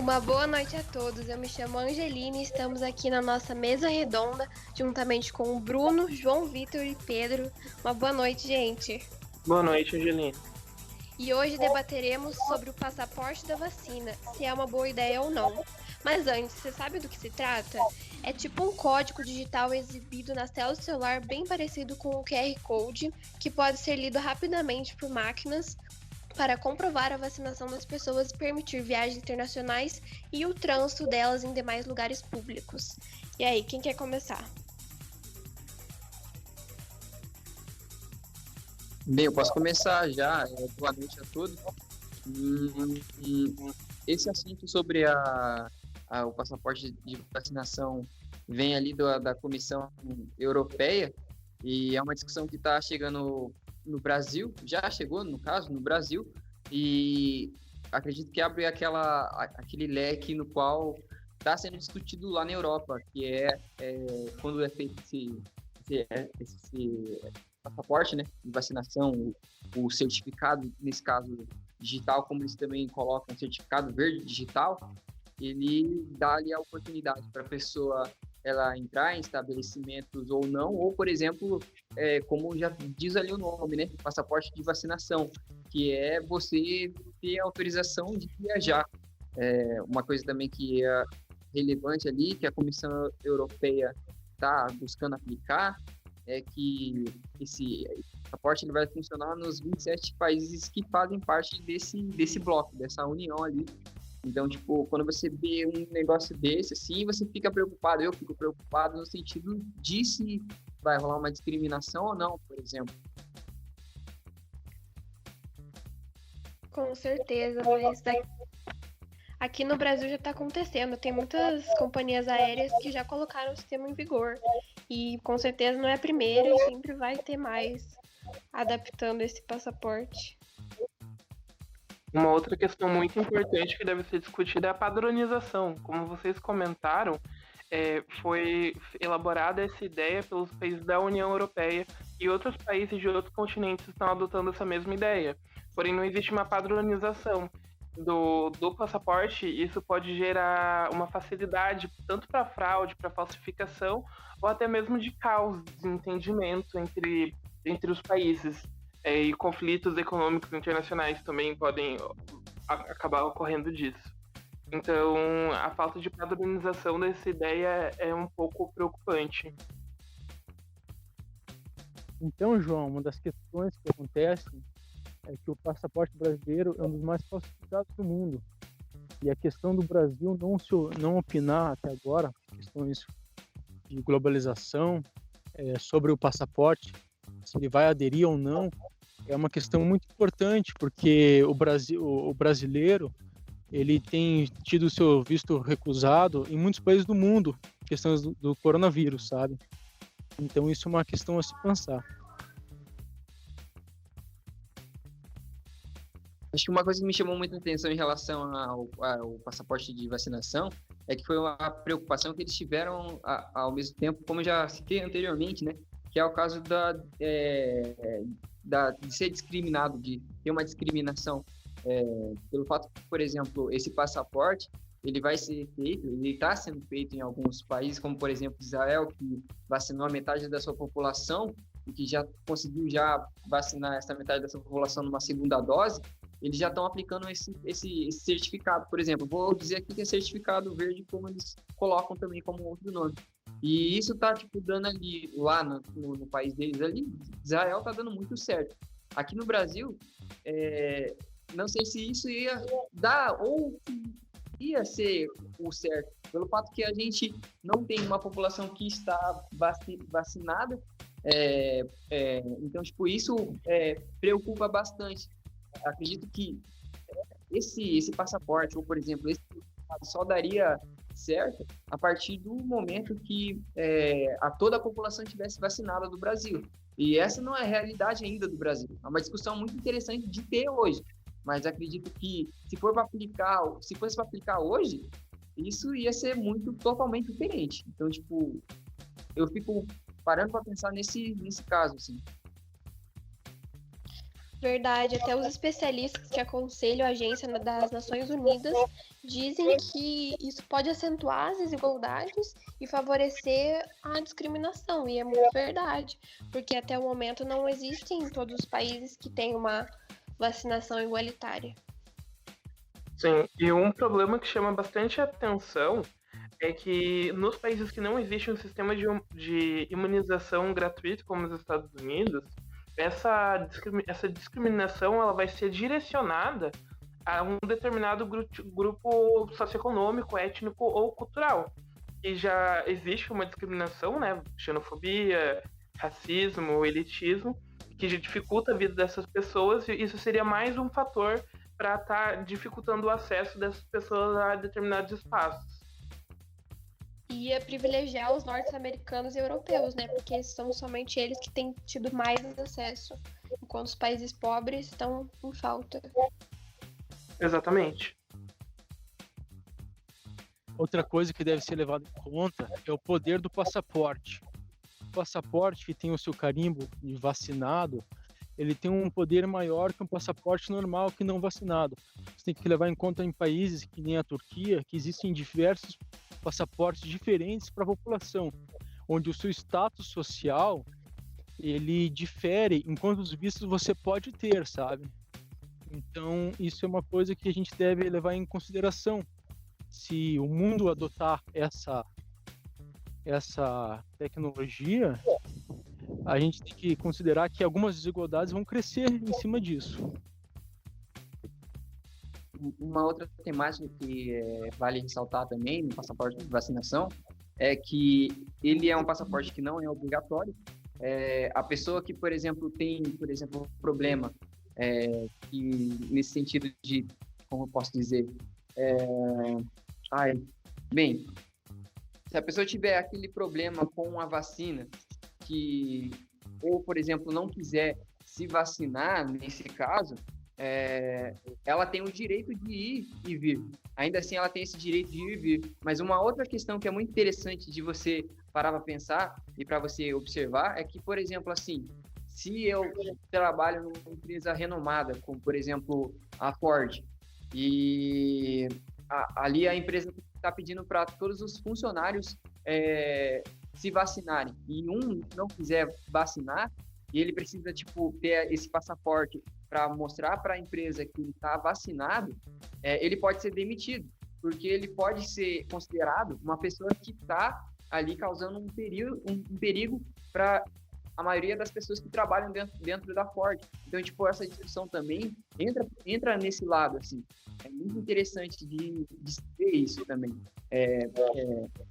Uma boa noite a todos. Eu me chamo Angeline e estamos aqui na nossa mesa redonda, juntamente com o Bruno, João Vitor e Pedro. Uma boa noite, gente. Boa noite, Angeline. E hoje debateremos sobre o passaporte da vacina, se é uma boa ideia ou não. Mas antes, você sabe do que se trata? É tipo um código digital exibido nas telas do celular, bem parecido com o QR Code, que pode ser lido rapidamente por máquinas para comprovar a vacinação das pessoas e permitir viagens internacionais e o trânsito delas em demais lugares públicos. E aí, quem quer começar? Bem, eu posso começar já. Boa noite a todos. Esse assunto sobre o passaporte de vacinação vem ali da Comissão Europeia e é uma discussão que está chegando no Brasil, já chegou, no caso, no Brasil, e acredito que abre aquele leque no qual está sendo discutido lá na Europa, que é quando é feito esse passaporte, né, de vacinação, o certificado, nesse caso digital, como eles também colocam certificado verde digital, ele dá ali a oportunidade para a pessoa ela entrar em estabelecimentos ou não, ou, por exemplo, como já diz ali o nome, né, passaporte de vacinação, que é você ter autorização de viajar. Uma coisa também que é relevante ali, que a Comissão Europeia está buscando aplicar, é que esse passaporte ele vai funcionar nos 27 países que fazem parte desse bloco, dessa união ali. Então, tipo, quando você vê um negócio desse, assim, você fica preocupado, eu fico preocupado no sentido de se vai rolar uma discriminação ou não, por exemplo. Com certeza, mas aqui no Brasil já está acontecendo. Tem muitas companhias aéreas que já colocaram o sistema em vigor. E com certeza não é a primeira e sempre vai ter mais adaptando esse passaporte. Uma outra questão muito importante que deve ser discutida é a padronização. Como vocês comentaram, foi elaborada essa ideia pelos países da União Europeia e outros países de outros continentes estão adotando essa mesma ideia. Porém, não existe uma padronização do passaporte. Isso pode gerar uma facilidade tanto para fraude, para falsificação, ou até mesmo de caos, desentendimento entre os países. E conflitos econômicos internacionais também podem acabar ocorrendo disso. Então, a falta de padronização dessa ideia é um pouco preocupante. Então, João, uma das questões que acontecem é que o passaporte brasileiro é um dos mais falsificados do mundo. E a questão do Brasil não opinar até agora, questões de globalização, sobre o passaporte, se ele vai aderir ou não, é uma questão muito importante, porque o brasileiro ele tem tido seu visto recusado em muitos países do mundo, questões do coronavírus, sabe? Então isso é uma questão a se pensar. Acho que uma coisa que me chamou muita atenção em relação ao passaporte de vacinação é que foi uma preocupação que eles tiveram ao mesmo tempo, como eu já citei anteriormente, né? Que é o caso de ser discriminado, de ter uma discriminação pelo fato que, por exemplo, esse passaporte ele vai ser feito, ele está sendo feito em alguns países, como por exemplo Israel, que vacinou a metade da sua população e que já conseguiu já vacinar essa metade da sua população numa segunda dose. Eles já estão aplicando esse certificado, por exemplo. Vou dizer aqui que é certificado verde, como eles colocam também como outro nome. E isso está dando ali, lá no país deles, ali, Israel está dando muito certo. Aqui no Brasil, não sei se isso ia dar ou ia ser o certo, pelo fato que a gente não tem uma população que está vacinada. Então, tipo, isso preocupa bastante. Acredito que esse passaporte, ou por exemplo, esse só daria certo a partir do momento que toda a população estivesse vacinada do Brasil. E essa não é a realidade ainda do Brasil. É uma discussão muito interessante de ter hoje. Mas acredito que se fosse para aplicar hoje, isso ia ser totalmente diferente. Então, tipo, eu fico parando para pensar nesse caso, assim. Verdade, até os especialistas que aconselham a Agência das Nações Unidas dizem que isso pode acentuar as desigualdades e favorecer a discriminação, e é muito verdade, porque até o momento não existem em todos os países que têm uma vacinação igualitária. Sim, e um problema que chama bastante atenção é que nos países que não existe um sistema de imunização gratuito, como nos Estados Unidos, essa discriminação ela vai ser direcionada a um determinado grupo socioeconômico, étnico ou cultural. E já existe uma discriminação, né? Xenofobia, racismo, elitismo, que já dificulta a vida dessas pessoas, e isso seria mais um fator para estar dificultando o acesso dessas pessoas a determinados espaços. Ia privilegiar os norte-americanos e europeus, né? Porque são somente eles que têm tido mais acesso, enquanto os países pobres estão em falta. Exatamente. Outra coisa que deve ser levada em conta é o poder do passaporte. O passaporte que tem o seu carimbo de vacinado, ele tem um poder maior que um passaporte normal que não vacinado. Você tem que levar em conta em países que nem a Turquia, que existem diversos passaportes diferentes para a população, onde o seu status social ele difere em quantos vistos você pode ter, sabe? Então isso é uma coisa que a gente deve levar em consideração. Se o mundo adotar essa tecnologia, a gente tem que considerar que algumas desigualdades vão crescer em cima disso. Uma outra temática que vale ressaltar também no passaporte de vacinação é que ele é um passaporte que não é obrigatório. A pessoa que, por exemplo, tem, um problema que, nesse sentido de, como eu posso dizer, se a pessoa tiver aquele problema com a vacina, ou, por exemplo, não quiser se vacinar, nesse caso, ela tem o direito de ir e vir. Ainda assim, ela tem esse direito de ir e vir. Mas uma outra questão que é muito interessante de você parar para pensar e para você observar é que, por exemplo, assim, se eu trabalho numa empresa renomada, como, por exemplo, a Ford, e ali a empresa está pedindo para todos os funcionários se vacinarem, e um não quiser vacinar, e ele precisa, ter esse passaporte para mostrar para a empresa que ele está vacinado, ele pode ser demitido, porque ele pode ser considerado uma pessoa que está ali causando um perigo para a maioria das pessoas que trabalham dentro da Ford. Então, essa discussão também entra nesse lado, assim. É muito interessante de ver isso também.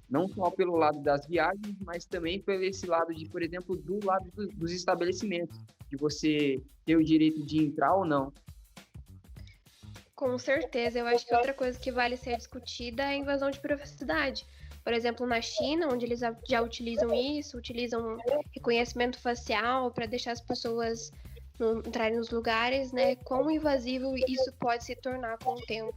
Não só pelo lado das viagens, mas também pelo esse lado por exemplo, do lado dos estabelecimentos, de você ter o direito de entrar ou não. Com certeza, eu acho que outra coisa que vale ser discutida é a invasão de privacidade. Por exemplo, na China, onde eles já utilizam reconhecimento facial para deixar as pessoas entrarem nos lugares, né? Quão invasivo isso pode se tornar com o tempo.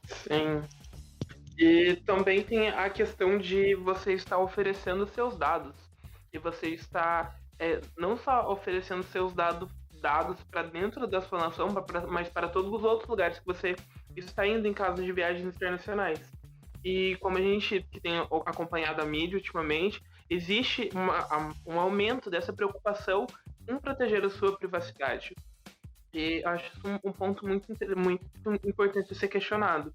Sim. E também tem a questão de você estar oferecendo seus dados. E você está não só oferecendo seus dados para dentro da sua nação, mas para todos os outros lugares que você está indo em caso de viagens internacionais. E como a gente que tem acompanhado a mídia ultimamente, existe um aumento dessa preocupação em proteger a sua privacidade. E acho isso um ponto muito importante de ser questionado.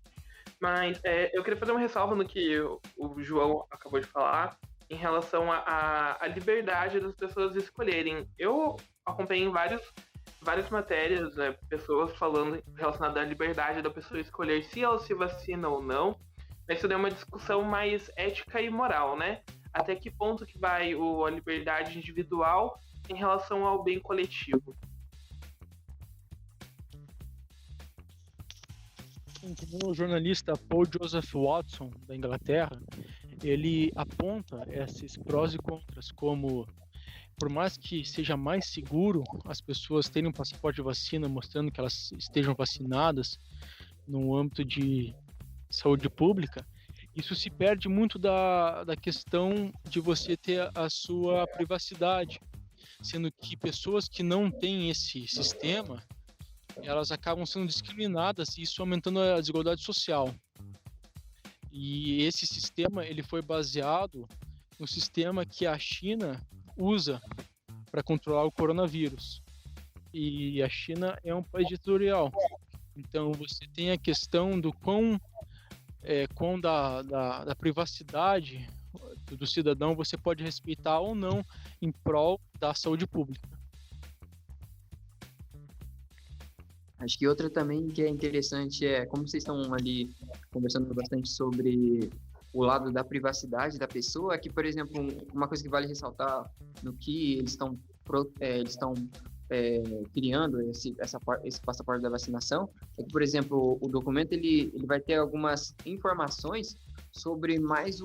Mas eu queria fazer uma ressalva no que o João acabou de falar em relação à liberdade das pessoas escolherem. Eu acompanhei várias matérias, pessoas falando relacionadas à liberdade da pessoa escolher se ela se vacina ou não. Mas isso é uma discussão mais ética e moral, né? Até que ponto que vai a liberdade individual em relação ao bem coletivo? O jornalista Paul Joseph Watson, da Inglaterra, ele aponta esses prós e contras, como por mais que seja mais seguro as pessoas terem um passaporte de vacina mostrando que elas estejam vacinadas no âmbito de saúde pública, isso se perde muito da questão de você ter a sua privacidade. sendo que pessoas que não têm esse sistema, elas acabam sendo discriminadas e isso aumentando a desigualdade social. E esse sistema ele foi baseado no sistema que a China usa para controlar o coronavírus. E a China é um país ditatorial. Então você tem a questão do quão da privacidade do cidadão você pode respeitar ou não em prol da saúde pública. Acho que outra também que é interessante é, como vocês estão ali conversando bastante sobre o lado da privacidade da pessoa, que, por exemplo, uma coisa que vale ressaltar no que eles estão criando esse passaporte da vacinação, é que, por exemplo, o documento ele vai ter algumas informações sobre mais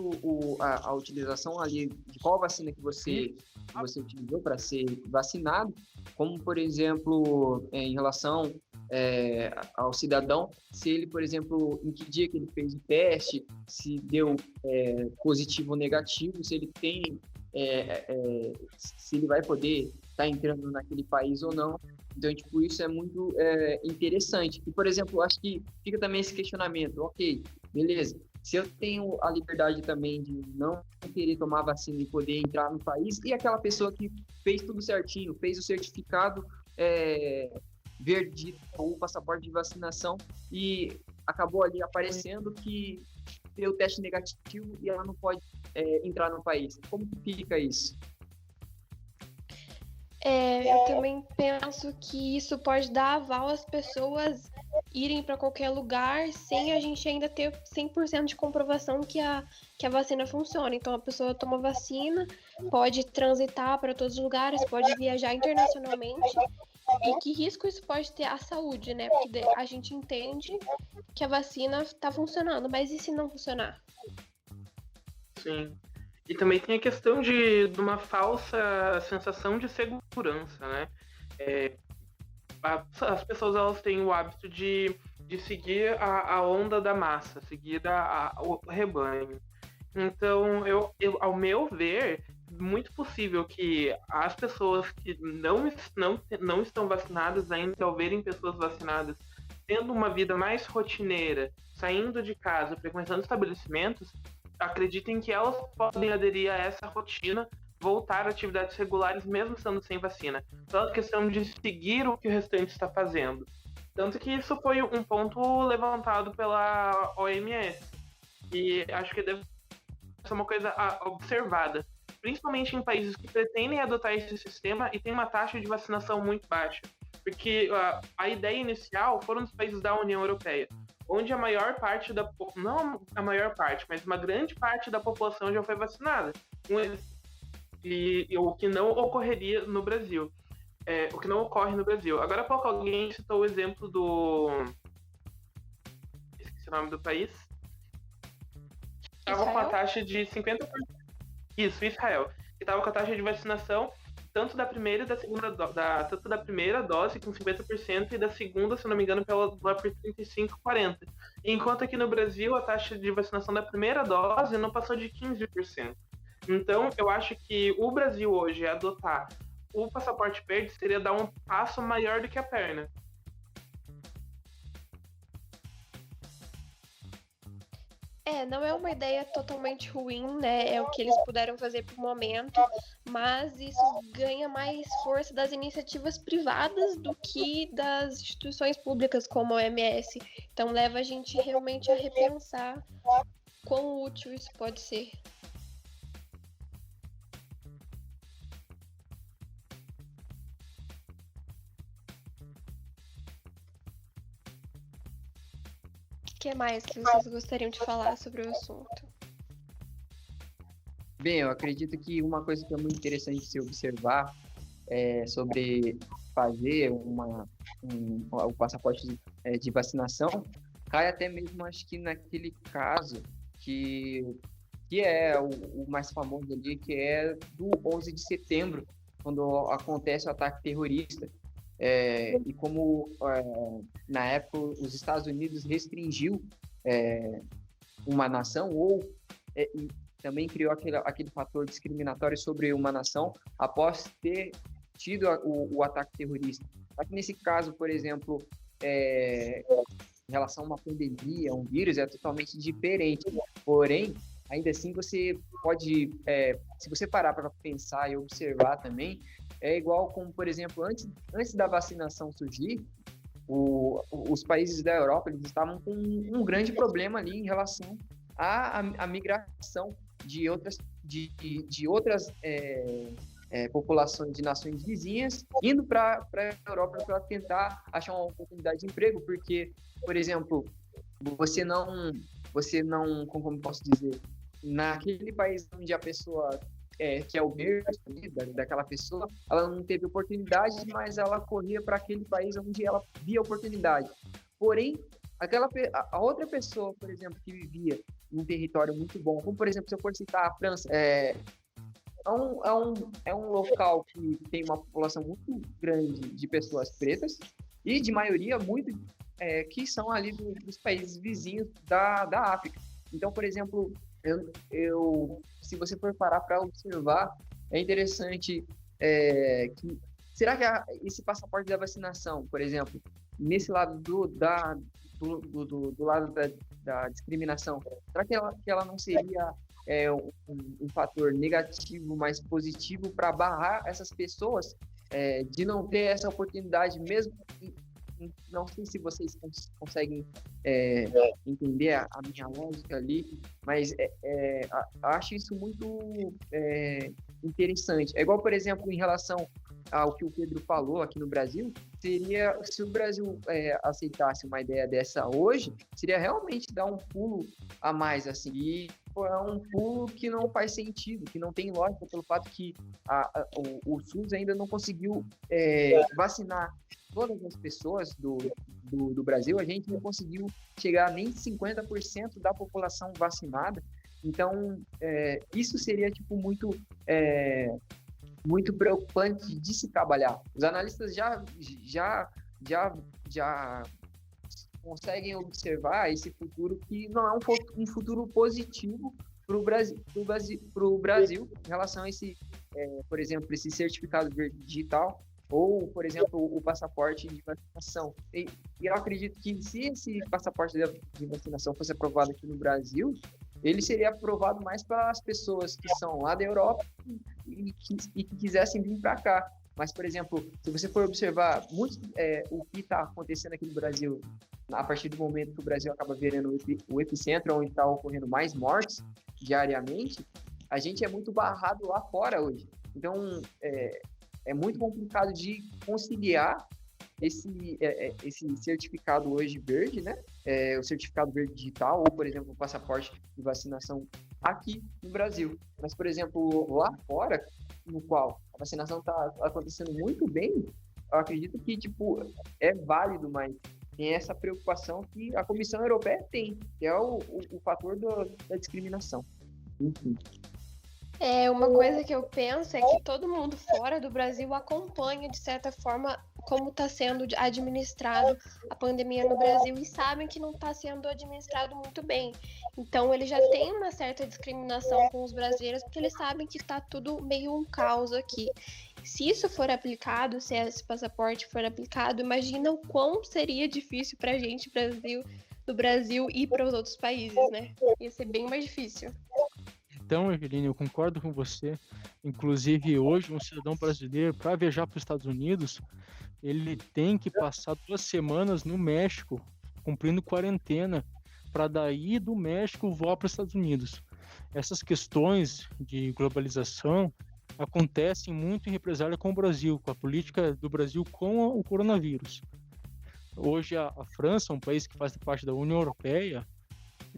a utilização ali de qual vacina que você utilizou para ser vacinado, como, por exemplo, em relação ao cidadão, se ele, por exemplo, em que dia que ele fez o teste, se deu positivo ou negativo, se ele tem, se ele vai poder estar entrando naquele país ou não. Então, tipo, isso é muito interessante. E, por exemplo, acho que fica também esse questionamento, ok, beleza, se eu tenho a liberdade também de não querer tomar vacina e poder entrar no país, e aquela pessoa que fez tudo certinho, fez o certificado verde ou o passaporte de vacinação e acabou ali aparecendo que deu teste negativo e ela não pode entrar no país. Como que fica isso? Eu também penso que isso pode dar aval às pessoas irem para qualquer lugar sem a gente ainda ter 100% de comprovação que a vacina funciona. Então, a pessoa toma vacina, pode transitar para todos os lugares, pode viajar internacionalmente. E que risco isso pode ter à saúde, né? Porque a gente entende que a vacina está funcionando, mas e se não funcionar? Sim. E também tem a questão de uma falsa sensação de segurança, né? As pessoas elas têm o hábito de seguir a onda da massa, seguir o rebanho. Então, ao meu ver, muito possível que as pessoas que não estão vacinadas ainda, ao verem pessoas vacinadas tendo uma vida mais rotineira, saindo de casa, frequentando estabelecimentos, acreditem que elas podem aderir a essa rotina, voltar a atividades regulares mesmo estando sem vacina. Então, a questão de seguir o que o restante está fazendo. Tanto que isso foi um ponto levantado pela OMS. E acho que deve ser uma coisa observada, principalmente em países que pretendem adotar esse sistema e tem uma taxa de vacinação muito baixa. Porque a ideia inicial foram os países da União Europeia, onde a maior parte não a maior parte, mas uma grande parte da população já foi vacinada. E o que não ocorreria no Brasil. O que não ocorre no Brasil. Agora há pouco alguém citou o exemplo esqueci o nome do país. Estava com a taxa de 50%. Isso, Israel. Que estava com a taxa de vacinação tanto da primeira e da segunda tanto da primeira dose com 50% e da segunda, se não me engano, lá por 35, 40%. Enquanto aqui no Brasil a taxa de vacinação da primeira dose não passou de 15%. Então, eu acho que o Brasil hoje adotar o passaporte verde seria dar um passo maior do que a perna. Não é uma ideia totalmente ruim, né? É o que eles puderam fazer por momento, mas isso ganha mais força das iniciativas privadas do que das instituições públicas como a OMS. Então leva a gente realmente a repensar quão útil isso pode ser. O que mais que vocês gostariam de falar sobre o assunto? Bem, eu acredito que uma coisa que é muito interessante se observar sobre fazer o passaporte de vacinação cai até mesmo, acho que naquele caso que é o mais famoso ali, que é do 11 de setembro, quando acontece o ataque terrorista. E como na época os Estados Unidos restringiu uma nação e também criou aquele fator discriminatório sobre uma nação após ter tido o ataque terrorista. Só que nesse caso, por exemplo, em relação a uma pandemia, um vírus, é totalmente diferente. Porém, ainda assim, você pode, se você parar para pensar e observar também, é igual como, por exemplo, antes da vacinação surgir, os países da Europa, eles estavam com um grande problema ali em relação à migração de outras populações de nações vizinhas indo para a Europa para tentar achar uma oportunidade de emprego, porque, por exemplo, você não, como posso dizer, naquele país onde a pessoa que é o berço daquela pessoa, ela não teve oportunidade, mas ela corria para aquele país onde ela via oportunidade. Porém, a outra pessoa, por exemplo, que vivia em um território muito bom, como por exemplo, se eu for citar a França, é um local que tem uma população muito grande de pessoas pretas e de maioria muito que são ali dos países vizinhos da África. Então, por exemplo, se você for parar para observar, é interessante que será que esse passaporte da vacinação, por exemplo, nesse lado do lado da discriminação, será que ela não seria um fator negativo, mais positivo para barrar essas pessoas de não ter essa oportunidade mesmo? Não sei se vocês conseguem entender a minha lógica ali, mas acho isso muito interessante. É igual, por exemplo, em relação ao que o Pedro falou aqui no Brasil, seria, se o Brasil aceitasse uma ideia dessa hoje, seria realmente dar um pulo a mais, assim, e é um pulo que não faz sentido, que não tem lógica, pelo fato que o SUS ainda não conseguiu vacinar todas as pessoas do Brasil. A gente não conseguiu chegar nem 50% da população vacinada. Então, isso seria tipo muito preocupante de se trabalhar. Os analistas já conseguem observar esse futuro, que não é um futuro positivo para o Brasil em relação a esse, por exemplo, esse certificado verde digital, ou, por exemplo, o passaporte de vacinação. E eu acredito que se esse passaporte de vacinação fosse aprovado aqui no Brasil, ele seria aprovado mais para as pessoas que são lá da Europa e que quisessem vir para cá. Mas, por exemplo, se você for observar o que está acontecendo aqui no Brasil, a partir do momento que o Brasil acaba virando o epicentro, onde está ocorrendo mais mortes diariamente, a gente é muito barrado lá fora hoje. Então, é muito complicado de conciliar esse certificado hoje verde, né? O certificado verde digital, ou, por exemplo, o passaporte de vacinação aqui no Brasil. Mas, por exemplo, lá fora, no qual a vacinação está acontecendo muito bem, eu acredito que é válido, mas tem essa preocupação que a Comissão Europeia tem, que é o fator da discriminação. Enfim. Uma coisa que eu penso é que todo mundo fora do Brasil acompanha, de certa forma, como está sendo administrado a pandemia no Brasil e sabem que não está sendo administrado muito bem. Então, eles já têm uma certa discriminação com os brasileiros, porque eles sabem que está tudo meio um caos aqui. Se isso for aplicado, se esse passaporte for aplicado, imagina o quão seria difícil para a gente do Brasil ir para os outros países, né? Ia ser bem mais difícil. Então, Eveline, eu concordo com você. Inclusive, hoje, um cidadão brasileiro, para viajar para os Estados Unidos, ele tem que passar 2 semanas no México, cumprindo quarentena, para daí do México voar para os Estados Unidos. Essas questões de globalização acontecem muito em represália com o Brasil, com a política do Brasil com o coronavírus. Hoje, a França, um país que faz parte da União Europeia,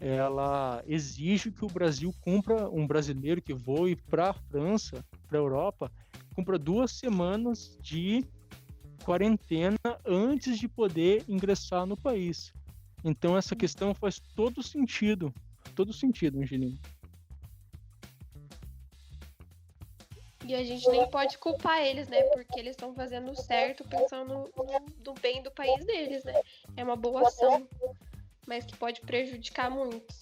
ela exige que o Brasil cumpra, um brasileiro que voe para a França, para a Europa, cumpra 2 semanas de quarentena antes de poder ingressar no país. Então essa questão faz todo sentido, Angelina. E a gente nem pode culpar eles, né? Porque eles estão fazendo certo, pensando no bem do país deles, né? É uma boa ação, mas que pode prejudicar muitos.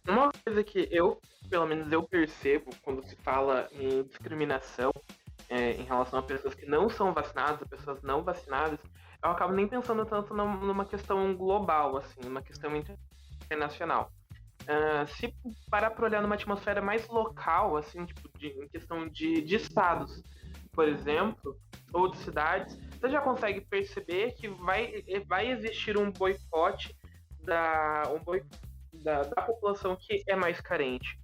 Uma coisa que eu pelo menos eu percebo, quando se fala em discriminação em relação a pessoas que não são vacinadas, a pessoas não vacinadas, eu acabo nem pensando tanto numa questão global, assim, numa questão internacional. Se parar para olhar numa atmosfera mais local, assim, tipo, em questão de estados, por exemplo, ou de cidades, você já consegue perceber que vai existir um boicote da população que é mais carente.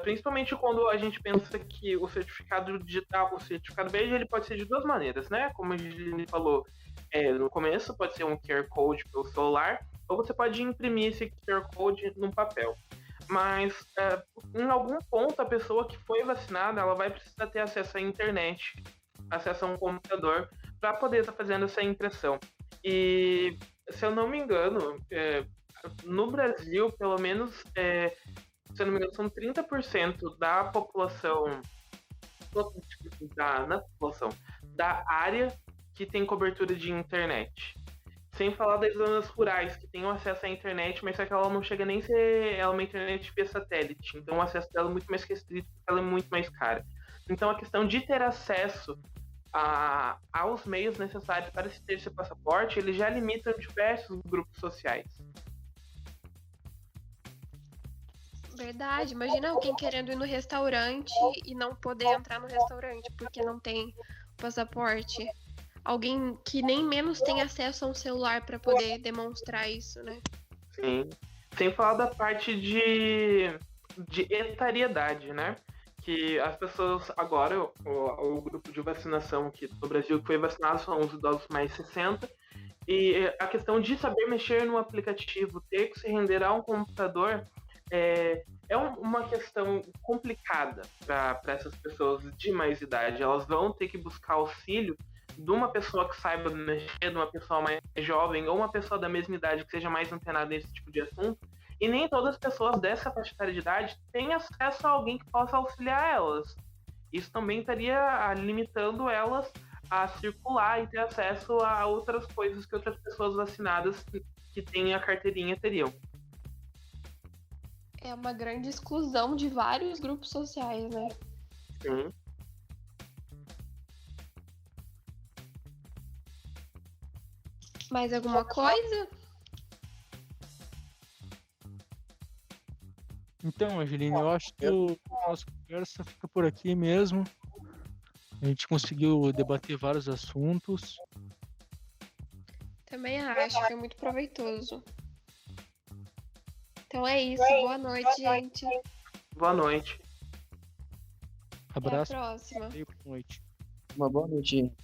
Principalmente quando a gente pensa que o certificado digital, o certificado verde, ele pode ser de duas maneiras, né? Como a gente falou no começo, pode ser um QR Code pelo celular, ou você pode imprimir esse QR Code num papel. Mas, em algum ponto, a pessoa que foi vacinada, ela vai precisar ter acesso à internet, acesso a um computador, para poder estar fazendo essa impressão. E, se eu não me engano, no Brasil, pelo menos, se eu não me engano, são 30% da população, na população, da área que tem cobertura de internet. Sem falar das zonas rurais, que têm acesso à internet, mas só que ela não chega nem a ser uma internet via satélite. Então o acesso dela é muito mais restrito, porque ela é muito mais cara. Então a questão de ter acesso aos meios necessários para se ter esse passaporte, ele já limita diversos grupos sociais. Verdade, imagina alguém querendo ir no restaurante e não poder entrar no restaurante porque não tem passaporte. Alguém que nem menos tem acesso a um celular para poder demonstrar isso, né? Sim. Sem falar da parte de etariedade, né? Que as pessoas agora, o grupo de vacinação aqui no Brasil que foi vacinado são os idosos mais 60. E a questão de saber mexer no aplicativo, ter que se render a um computador, é uma questão complicada para essas pessoas de mais idade. Elas vão ter que buscar auxílio de uma pessoa que saiba mexer, de uma pessoa mais jovem, ou uma pessoa da mesma idade que seja mais antenada nesse tipo de assunto. E nem todas as pessoas dessa faixa etária de idade têm acesso a alguém que possa auxiliar elas. Isso também estaria limitando elas a circular e ter acesso a outras coisas que outras pessoas vacinadas que têm a carteirinha teriam. É uma grande exclusão de vários grupos sociais, né? Sim. Mais alguma coisa? Então, Angelina, eu acho que a nossa conversa fica por aqui mesmo. A gente conseguiu debater vários assuntos. Também acho, foi muito proveitoso. Então é isso, boa noite, gente. Boa noite. Abraço. Até a próxima. Boa noite. Uma boa noite, gente.